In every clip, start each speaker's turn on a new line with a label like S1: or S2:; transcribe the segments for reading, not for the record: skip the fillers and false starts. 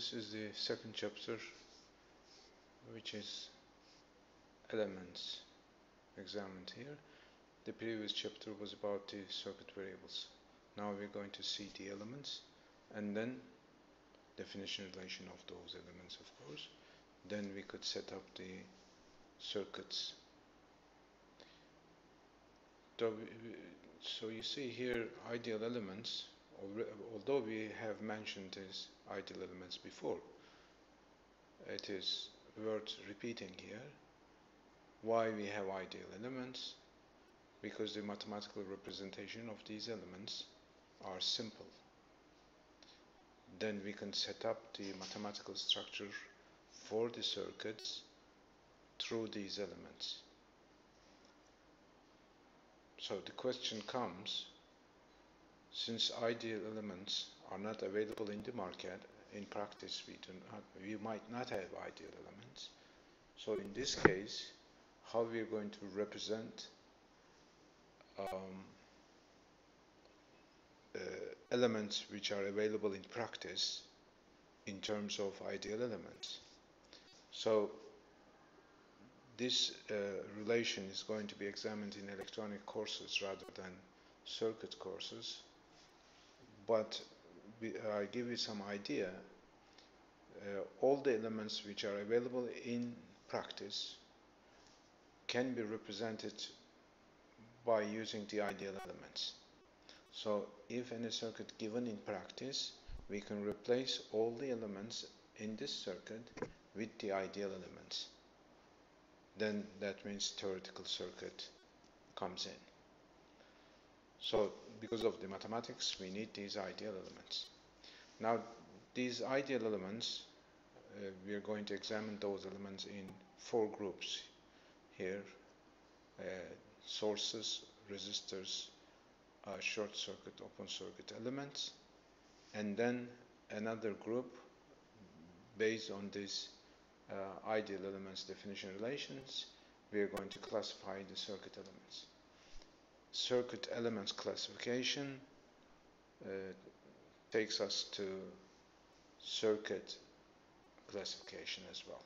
S1: this is the second chapter, which is elements examined here. The previous chapter was about the circuit variables. Now we're going to see the elements and then definition relation of those elements, of course. Then we could set up the circuits. So you see here ideal elements, although we have mentioned these ideal elements before, it is worth repeating here why we have ideal elements, because the mathematical representation of these elements are simple. Then we can set up the mathematical structure for the circuits through these elements. So the question comes, since ideal elements are not available in the market, in practice we might not have ideal elements. So in this case, how we are going to represent elements which are available in practice in terms of ideal elements. So this relation is going to be examined in electronic courses rather than circuit courses, but I give you some idea. All the elements which are available in practice can be represented by using the ideal elements. So if any circuit given in practice, we can replace all the elements in this circuit with the ideal elements. Then that means theoretical circuit comes in. So because of the mathematics, we need these ideal elements. Now these ideal elements, we are going to examine those elements in 4 groups here: sources, resistors, short circuit, open circuit elements, and then another group based on these ideal elements definition relations. We are going to classify the circuit elements. Circuit elements classification takes us to circuit classification as well.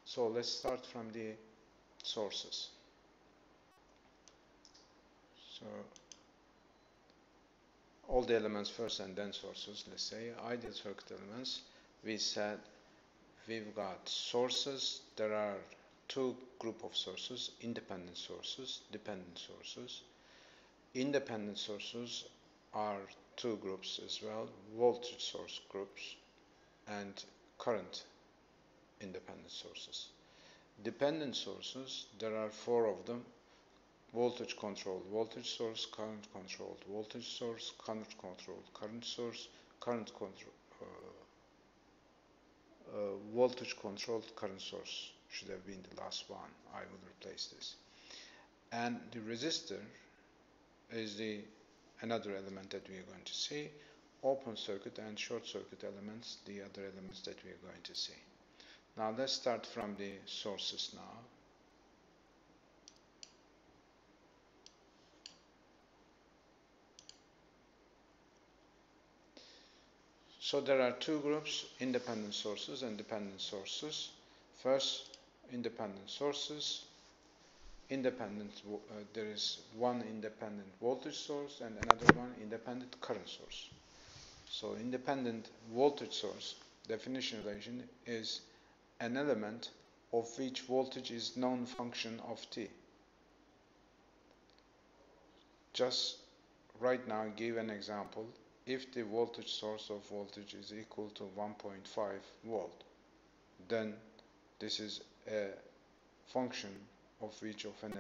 S1: So let's start from the sources. So all the elements first and then sources. Let's say ideal circuit elements. We said we've got sources. There are 2 groups of sources: independent sources, dependent sources. Independent sources are 2 groups as well: voltage source groups and current independent sources. Dependent sources, there are 4 of them: voltage controlled voltage source, current controlled voltage source, current controlled current source, voltage controlled current source should have been the last one. I will replace this. And the resistor is another element that we are going to see. Open circuit and short circuit elements, the other elements that we are going to see. Now let's start from the sources now. So there are 2 groups: independent sources and dependent sources. First, independent sources. There is one independent voltage source and another one independent current source. So independent voltage source definition relation is an element of which voltage is known function of t. Just right now give an example. If the voltage source of voltage is equal to 1.5 volt, then this is a function of which an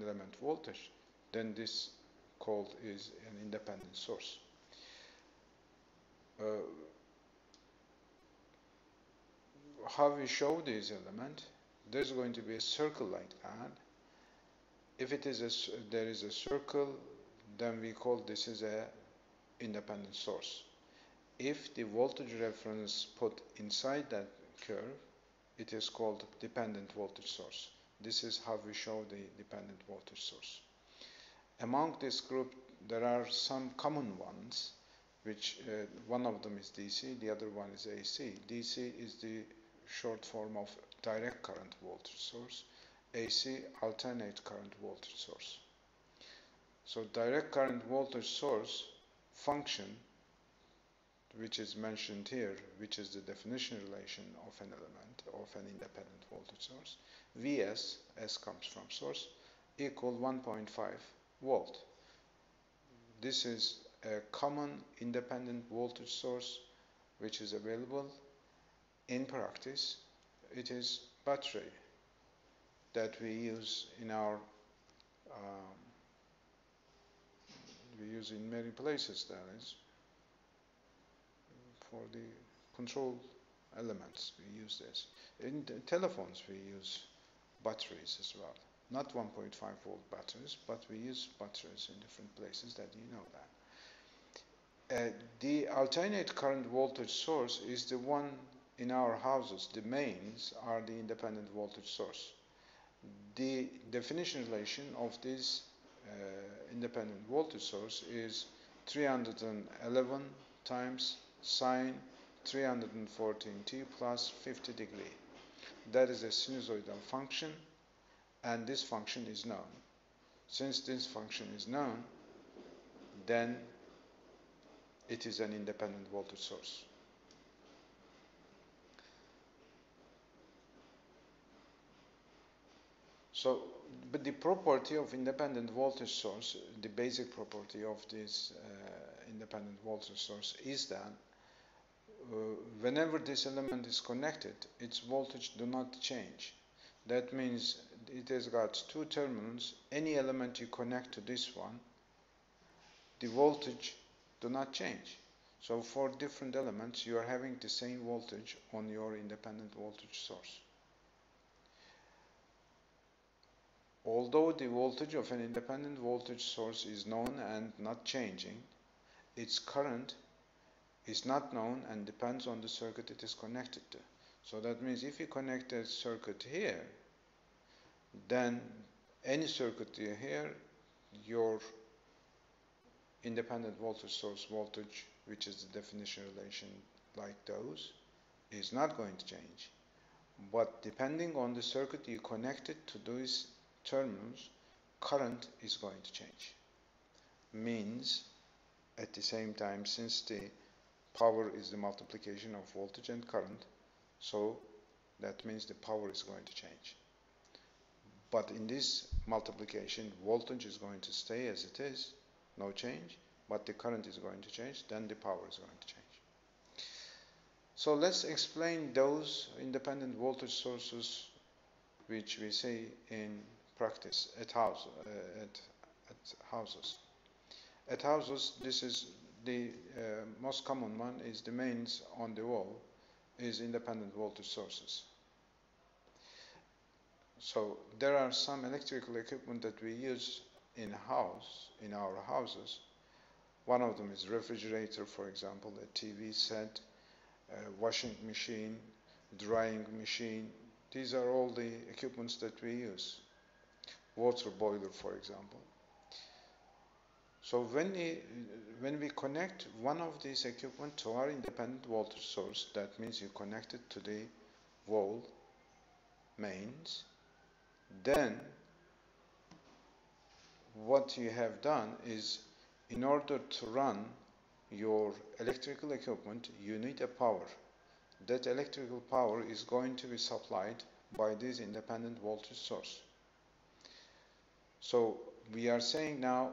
S1: element voltage. Then this called is an independent source. How we show this element? There's going to be a circle like that. If there is a circle, then we call this is a independent source. If the voltage reference put inside that curve, it is called dependent voltage source. This is how we show the dependent voltage source. Among this group, there are some common ones. which one of them is DC, the other one is AC. DC is the short form of direct current voltage source, AC alternate current voltage source. So direct current voltage source function, which is mentioned here, which is the definition relation of an element of an independent voltage source, Vs, S comes from source, equal 1.5 volt. This is a common independent voltage source which is available in practice. It is battery that we use in our we use in many places, that is, for the control elements. We use this. In the telephones we use batteries as well. Not 1.5 volt batteries, but we use batteries in different places, that you know that. The alternate current voltage source is the one in our houses. The mains are the independent voltage source. The definition relation of this independent voltage source is 311 times sine 314t plus 50 degree. That is a sinusoidal function, and this function is known. Since this function is known, then it is an independent voltage source. So, but the property of independent voltage source, the basic property of this independent voltage source is that whenever this element is connected, its voltage do not change. That means it has got two terminals. Any element you connect to this one, the voltage do not change. So for different elements, you are having the same voltage on your independent voltage source. Although the voltage of an independent voltage source is known and not changing, its current is not known and depends on the circuit it is connected to. So that means if you connect a circuit here, then any circuit here, your independent voltage source voltage, which is the definition relation like those, is not going to change. But depending on the circuit you connected to those terminals, current is going to change. Means at the same time, since the power is the multiplication of voltage and current, so that means the power is going to change. But in this multiplication, voltage is going to stay as it is, no change, but the current is going to change, then the power is going to change. So let's explain those independent voltage sources which we see in practice at houses. At houses, this is the most common one, is the mains on the wall is independent voltage sources. So there are some electrical equipment that we use in our houses. One of them is refrigerator, for example, a TV set, a washing machine, drying machine. These are all the equipments that we use. Water boiler, for example. So when we connect one of these equipment to our independent voltage source, that means you connect it to the wall mains, then what you have done is, in order to run your electrical equipment, you need a power. That electrical power is going to be supplied by this independent voltage source. So we are saying now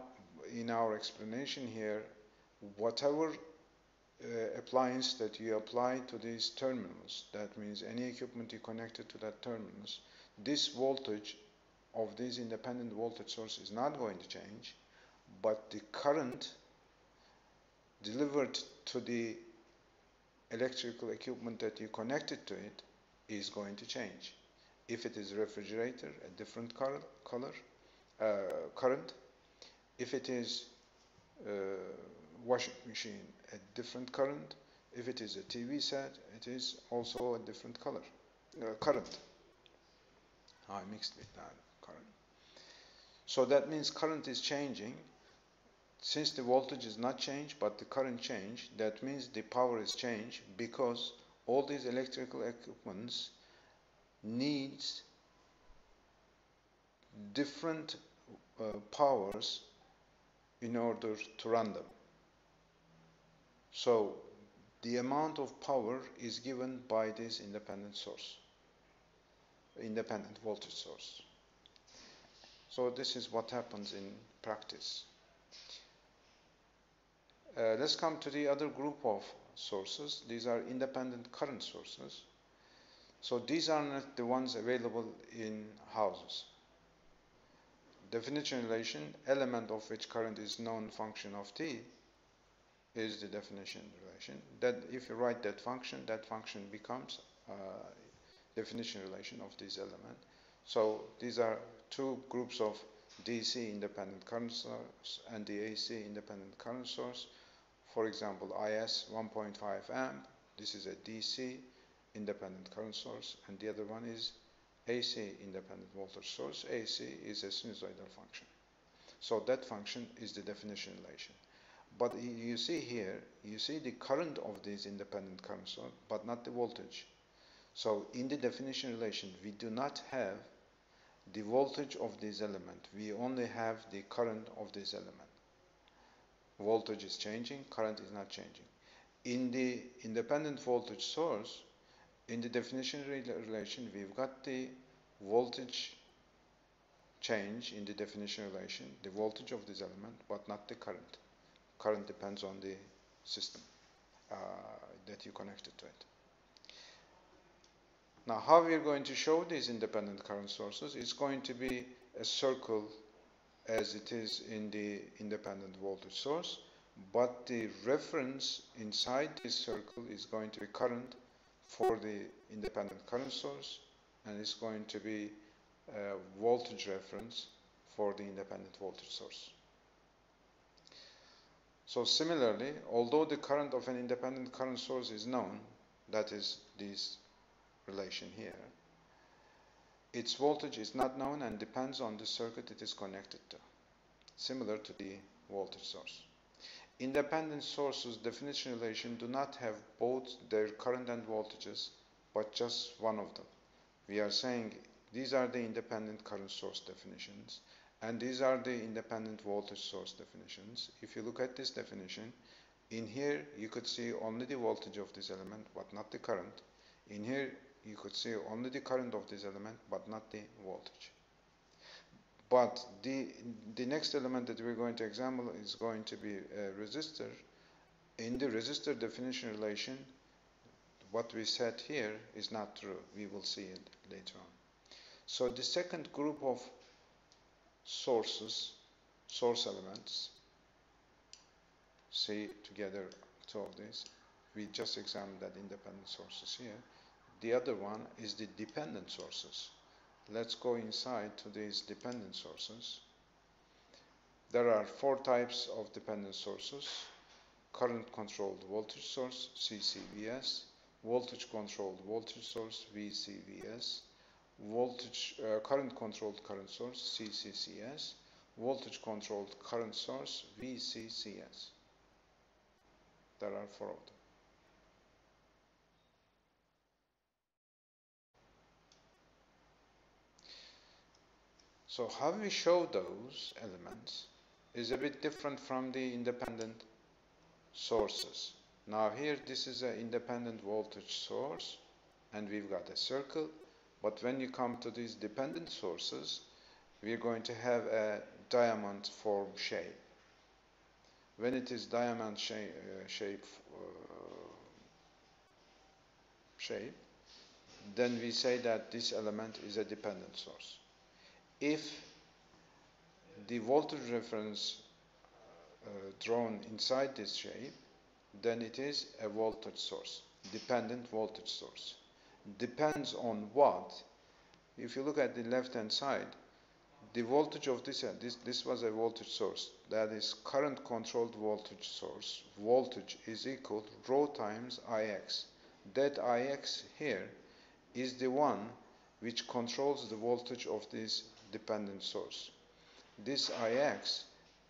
S1: in our explanation here, whatever appliance that you apply to these terminals, that means any equipment you connected to that terminals, this voltage of this independent voltage source is not going to change, but the current delivered to the electrical equipment that you connected to it is going to change. If it is a refrigerator, a different current. If it is washing machine, a different current. If it is a TV set, it is also a different current. I mixed with that current. So that means current is changing Since the voltage is not changed but the current changed, that means the power is changed, because all these electrical equipments needs different powers in order to run them. So the amount of power is given by this independent source, independent voltage source. So this is what happens in practice. Let's come to the other group of sources. These are independent current sources. So these are not the ones available in houses. Definition relation, element of which current is known function of t, is the definition relation. That if you write that function becomes definition relation of this element. So these are two groups of DC independent current source and the AC independent current source. For example, IS 1.5 amp, this is a DC independent current source, and the other one is AC independent voltage source. AC is a sinusoidal function. So that function is the definition relation. But you see here, you see the current of these independent current source, but not the voltage. So in the definition relation, we do not have the voltage of this element. We only have the current of this element. Voltage is changing, current is not changing. In the independent voltage source, in the definition relation, we've got the voltage change in the definition relation, the voltage of this element, but not the current. Current depends on the system that you connected to it. Now, how we are going to show these independent current sources is going to be a circle as it is in the independent voltage source, but the reference inside this circle is going to be current for the independent current source, and it's going to be a voltage reference for the independent voltage source. So similarly, although the current of an independent current source is known, that is this relation here, its voltage is not known and depends on the circuit it is connected to, similar to the voltage source. Independent sources definition relation do not have both their current and voltages, but just one of them. We are saying these are the independent current source definitions, and these are the independent voltage source definitions. If you look at this definition, in here you could see only the voltage of this element, but not the current. In here you could see only the current of this element, but not the voltage. But the next element that we're going to examine is going to be a resistor. In the resistor definition relation, what we said here is not true. We will see it later on. So the second group of sources, source elements, see together two of these. We just examined that independent sources here. The other one is the dependent sources. Let's go inside to these dependent sources. There are four types of dependent sources: current controlled voltage source, CCVS, voltage controlled voltage source, VCVS, current controlled current source, CCCS, voltage controlled current source, VCCS. There are four of them. So how we show those elements is a bit different from the independent sources. Now here this is an independent voltage source and we've got a circle, but when you come to these dependent sources, we're going to have a diamond form shape. When it is diamond shape, then we say that this element is a dependent source. If the voltage reference drawn inside this shape, then it is a voltage source, dependent voltage source. Depends on what? If you look at the left hand side, the voltage of this was a voltage source, that is current controlled voltage source. Voltage is equal to rho times Ix. That Ix here is the one which controls the voltage of this dependent source. This Ix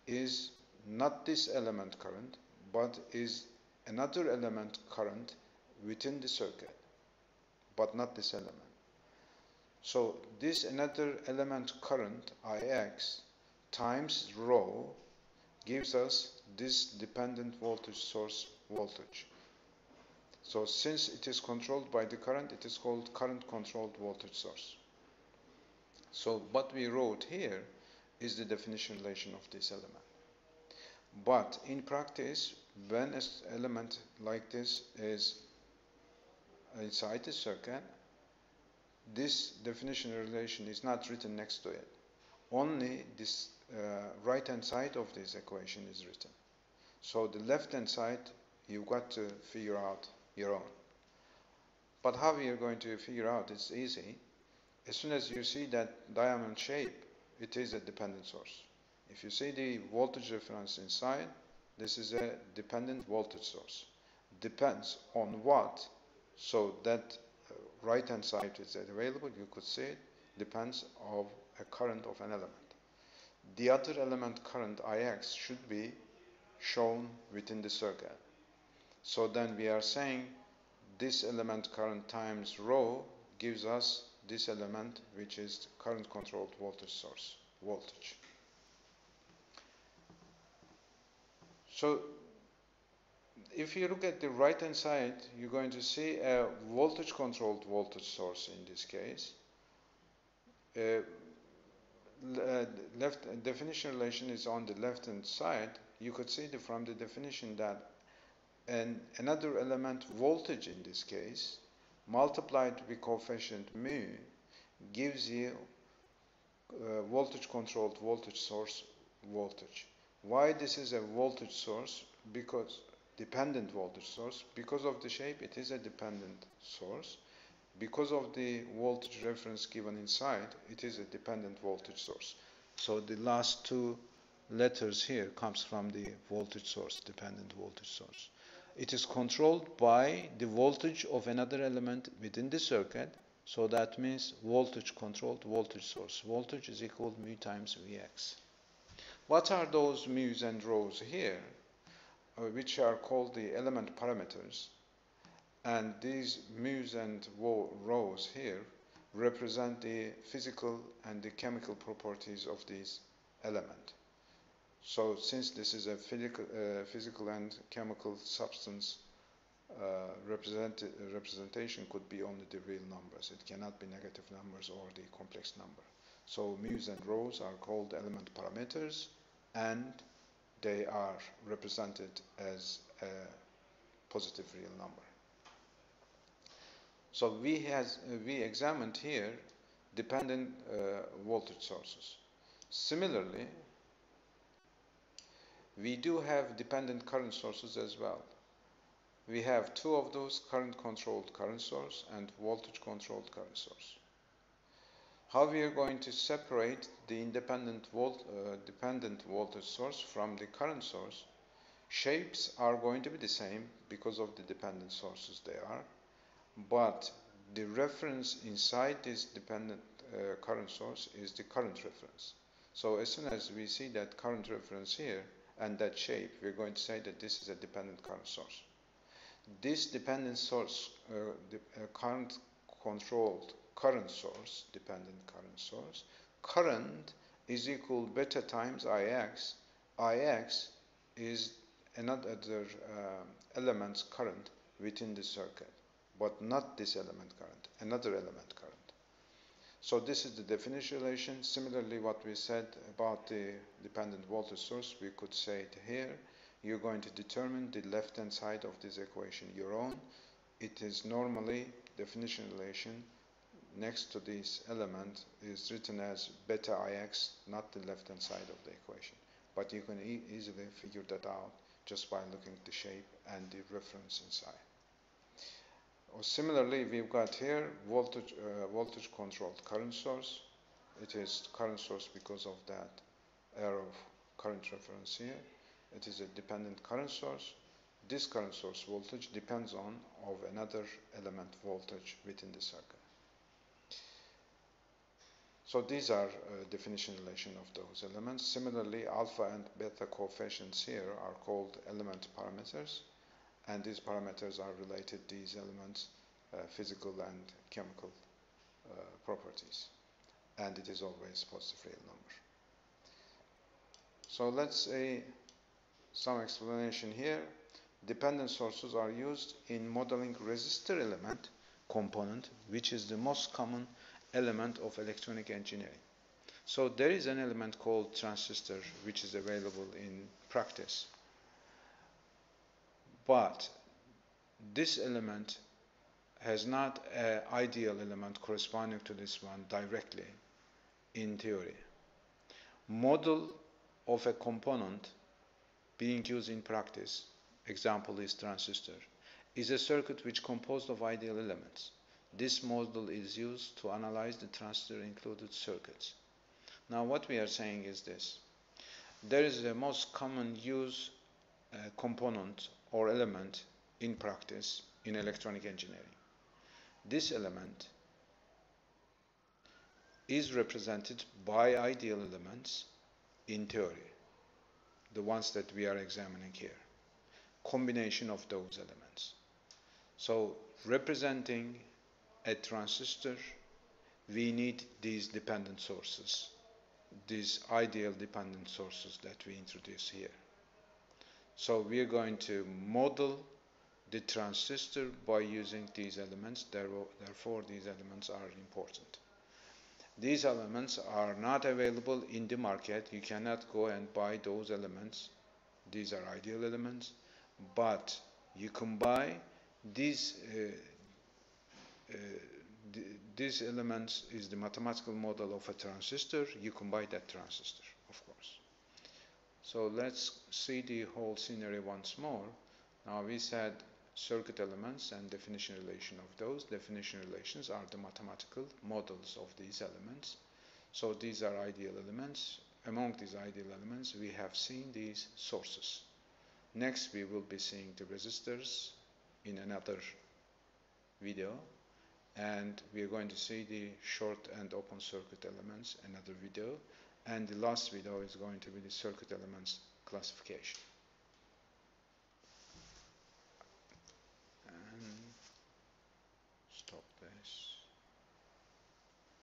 S1: is not this element current, but is another element current within the circuit, but not this element. So this another element current Ix times rho gives us this dependent voltage source voltage. So since it is controlled by the current, it is called current controlled voltage source. So what we wrote here is the definition relation of this element. But in practice, when an element like this is inside the circuit, this definition relation is not written next to it. Only this right hand side of this equation is written. So the left hand side you've got to figure out your own. But how we are going to figure out, it's easy. As soon as you see that diamond shape, it is a dependent source. If you see the voltage reference inside, this is a dependent voltage source. Depends on what? So that right hand side is available, you could see it, depends on a current of an element. The other element current Ix should be shown within the circuit. So then we are saying this element current times rho gives us this element, which is current controlled voltage source voltage. So if you look at the right hand side, you're going to see a voltage controlled voltage source in this case. Left definition relation is on the left hand side. You could see from the definition that another element voltage in this case multiplied with coefficient mu gives you voltage controlled voltage source voltage. Why this is a voltage source? Because dependent voltage source, because of the shape it is a dependent source. Because of the voltage reference given inside, it is a dependent voltage source. So the last two letters here comes from the voltage source, dependent voltage source. It is controlled by the voltage of another element within the circuit. So that means voltage controlled voltage source. Voltage is equal to mu times Vx. What are those mu's and rho's here, which are called the element parameters? And these mu's and rho's here represent the physical and the chemical properties of this element. So since this is a physical and chemical substance, representation could be only the real numbers. It cannot be negative numbers or the complex number. So mu's and rho's are called element parameters, and they are represented as a positive real number. So we examined here dependent voltage sources. Similarly, we do have dependent current sources as well. We have two of those, current controlled current source and voltage controlled current source. How we are going to separate the independent dependent voltage source from the current source? Shapes are going to be the same because of the dependent sources they are, but the reference inside this dependent current source is the current reference. So as soon as we see that current reference here and that shape, we're going to say that this is a dependent current source. This dependent source, current controlled current source, dependent current source, current is equal beta times Ix. Ix is another element's current within the circuit, but not this element current, another element current. So this is the definition relation. Similarly, what we said about the dependent voltage source, we could say it here. You're going to determine the left-hand side of this equation your own. It is normally definition relation next to this element is written as beta Ix, not the left-hand side of the equation. But you can easily figure that out just by looking at the shape and the reference inside. Or similarly, we've got here voltage controlled current source. It is current source because of that arrow of current reference here. It is a dependent current source. This current source voltage depends on another element voltage within the circuit. So these are definition relation of those elements. Similarly, alpha and beta coefficients here are called element parameters, and these parameters are related to these elements' physical and chemical properties, and it is always positive real number. So let's say some explanation here. Dependent sources are used in modeling resistor element component, which is the most common element of electronic engineering. So there is an element called transistor which is available in practice, but this element has not an ideal element corresponding to this one directly in theory. Model of a component being used in practice, example is transistor, is a circuit which composed of ideal elements. This model is used to analyze the transistor included circuits. Now what we are saying is this. There is a most common use component or element in practice in electronic engineering. This element is represented by ideal elements in theory, the ones that we are examining here. Combination of those elements. So representing a transistor, we need these dependent sources, these ideal dependent sources that we introduce here. So we are going to model the transistor by using these elements, therefore these elements are important. These elements are not available in the market. You cannot go and buy those elements. These are ideal elements, but you can buy these elements is the mathematical model of a transistor. You can buy that transistor, of course. So let's see the whole scenery once more. Now we said circuit elements and definition relation of those. Definition relations are the mathematical models of these elements. So these are ideal elements. Among these ideal elements, we have seen these sources. Next, we will be seeing the resistors in another video, and we are going to see the short and open circuit elements, another video, and the last video is going to be the circuit elements classification.